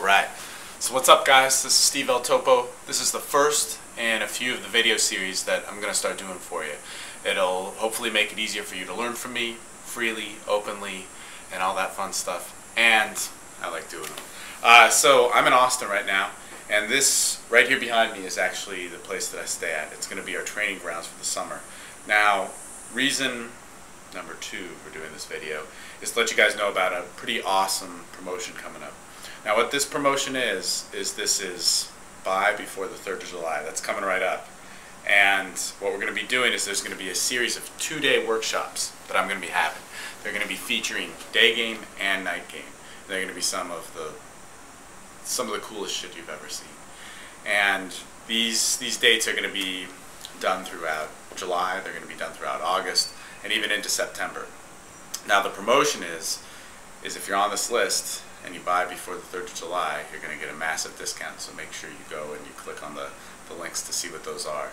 Alright, so what's up guys, this is Steve L. Topo. This is the first in a few of the video series that I'm going to start doing for you. It'll hopefully make it easier for you to learn from me, freely, openly, and all that fun stuff. And I like doing them. So I'm in Austin right now, and this right here behind me is actually the place that I stay at. It's going to be our training grounds for the summer. Now, reason number 2 for doing this video is to let you guys know about a pretty awesome promotion coming up. Now what this promotion is this is buy before the 3rd of July. That's coming right up. And what we're going to be doing is there's going to be a series of 2-day workshops that I'm going to be having. They're going to be featuring day game and night game. They're going to be some of the coolest shit you've ever seen. And these dates are going to be done throughout July, they're going to be done throughout August, and even into September. Now the promotion is if you're on this list and you buy before the 3rd of July, you're going to get a massive discount, so make sure you go and you click on the links to see what those are.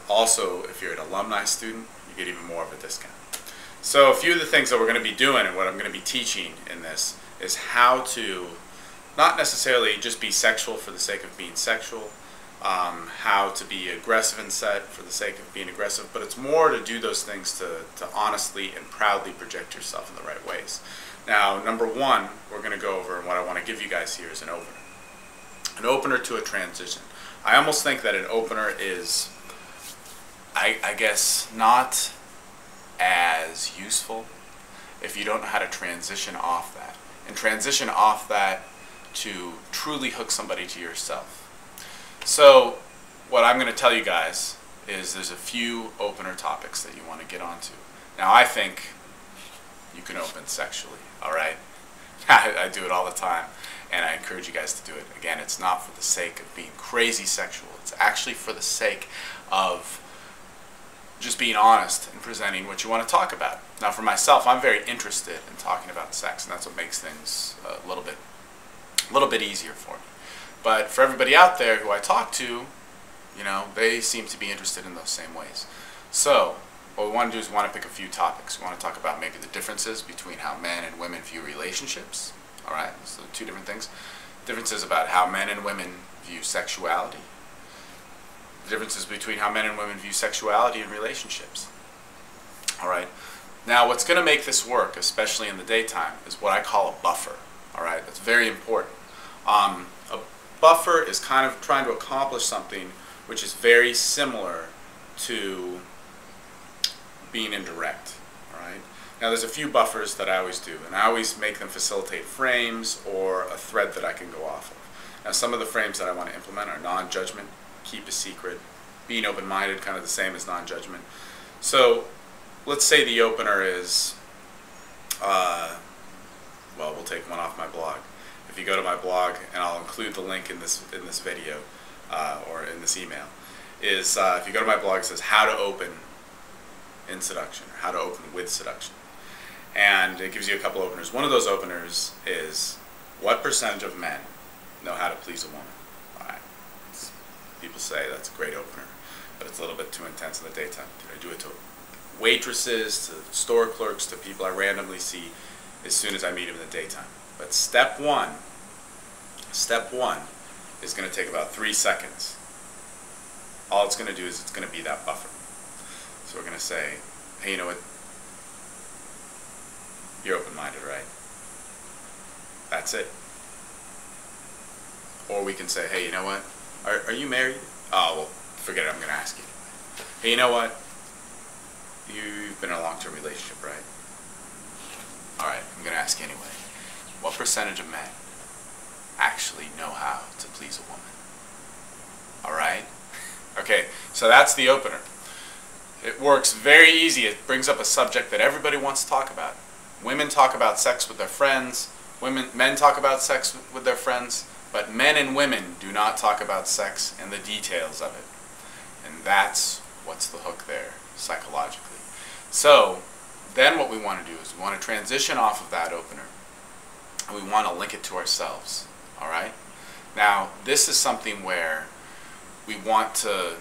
Also, if you're an alumni student, you get even more of a discount. So a few of the things that we're going to be doing and what I'm going to be teaching in this is how to not necessarily just be sexual for the sake of being sexual, how to be aggressive in set for the sake of being aggressive, but it's more to do those things to honestly and proudly project yourself in the right ways. Now, number 1, we're going to go over, and what I want to give you guys here is an opener. An opener to a transition. I almost think that an opener is, I guess, not as useful if you don't know how to transition off that. And transition off that to truly hook somebody to yourself. So, what I'm going to tell you guys is there's a few opener topics that you want to get onto. Now, I think you can open sexually, alright? I do it all the time, and I encourage you guys to do it. Again, it's not for the sake of being crazy sexual. It's actually for the sake of just being honest and presenting what you want to talk about. Now, for myself, I'm very interested in talking about sex, and that's what makes things a little bit easier for me. But for everybody out there who I talk to, you know, they seem to be interested in those same ways. So, what we want to do is we want to pick a few topics. We want to talk about maybe the differences between how men and women view relationships. Alright, so 2 different things. Differences about how men and women view sexuality. The differences between how men and women view sexuality and relationships. Alright, now what's going to make this work, especially in the daytime, is what I call a buffer. Alright, that's very important. A buffer is kind of trying to accomplish something which is very similar to being indirect. Alright? Now there's a few buffers that I always do, and I always make them facilitate frames or a thread that I can go off of. Now some of the frames that I want to implement are non-judgment, keep a secret, being open-minded, kind of the same as non-judgment. So let's say the opener is, well, we'll take one off my blog. If you go to my blog, and I'll include the link in this video, or in this email, is if you go to my blog, it says how to open in seduction, or how to open with seduction. And it gives you a couple openers. One of those openers is, what percentage of men know how to please a woman? Alright. People say that's a great opener, but it's a little bit too intense in the daytime. I do it to waitresses, to store clerks, to people I randomly see as soon as I meet them in the daytime. But step one is going to take about 3 seconds. All it's going to do is it's going to be that buffer. So we're going to say, hey, you know what? You're open-minded, right? That's it. Or we can say, hey, you know what? Are you married? Oh, well, forget it. I'm going to ask you. Hey, you know what? You've been in a long-term relationship, right? Alright, I'm going to ask you anyway. What percentage of men actually know how to please a woman? Alright? Okay, so that's the opener. It works very easy. It brings up a subject that everybody wants to talk about. Women talk about sex with their friends. Men talk about sex with their friends. But men and women do not talk about sex and the details of it. And that's what's the hook there, psychologically. So, then what we want to do is we want to transition off of that opener. And we want to link it to ourselves. Alright? Now, this is something where we want to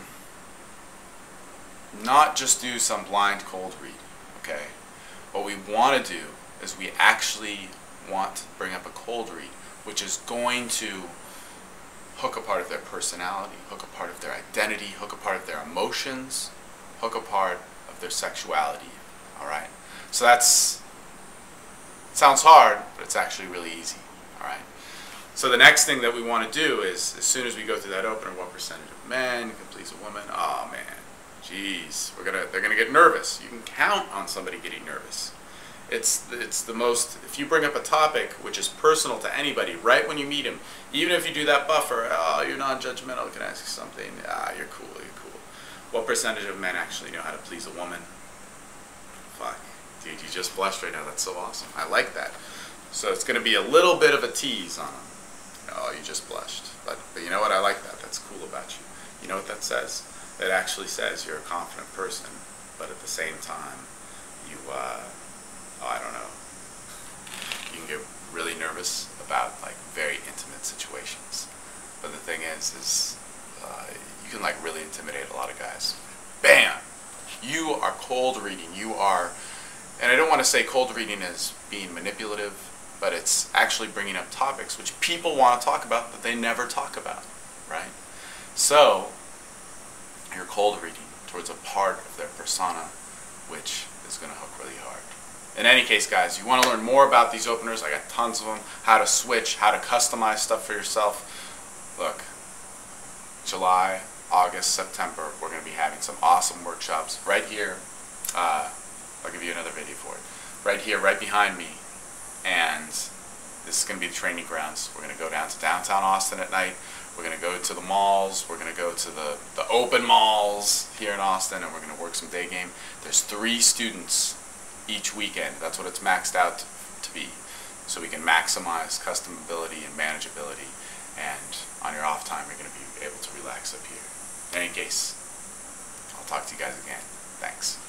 not just do some blind cold read. Okay? What we want to do is we actually want to bring up a cold read which is going to hook a part of their personality, hook a part of their identity, hook a part of their emotions, hook a part of their sexuality. Alright? So sounds hard, but it's actually really easy. Alright? So the next thing that we want to do is, as soon as we go through that opener, what percentage of men can please a woman? Oh man, jeez, they're gonna get nervous. You can count on somebody getting nervous. It's the most, if you bring up a topic which is personal to anybody right when you meet him, even if you do that buffer, oh, you're non-judgmental, can I ask you something? You're cool, you're cool. What percentage of men actually know how to please a woman? Fuck, dude, you just blushed right now. That's so awesome. I like that. So it's going to be a little bit of a tease on them. Oh, you just blushed. But you know what? I like that. That's cool about you. You know what that says? It actually says you're a confident person, but at the same time, you, I don't know. You can get really nervous about like very intimate situations. But the thing is you can like really intimidate a lot of guys. Bam! You are cold reading. You are, and I don't want to say cold reading is being manipulative, but it's actually bringing up topics which people want to talk about that they never talk about, right? So, you're cold reading towards a part of their persona which is going to hook really hard. In any case, guys, you want to learn more about these openers. I got tons of them. How to switch, how to customize stuff for yourself. Look, July, August, September, we're going to be having some awesome workshops right here. I'll give you another video for it. Right here, right behind me. And this is going to be the training grounds. We're going to go down to downtown Austin at night. We're going to go to the malls. We're going to go to the open malls here in Austin, and we're going to work some day game. There's 3 students each weekend. That's what it's maxed out to be. So we can maximize custom ability and manageability. And on your off time, you're going to be able to relax up here. In any case, I'll talk to you guys again. Thanks.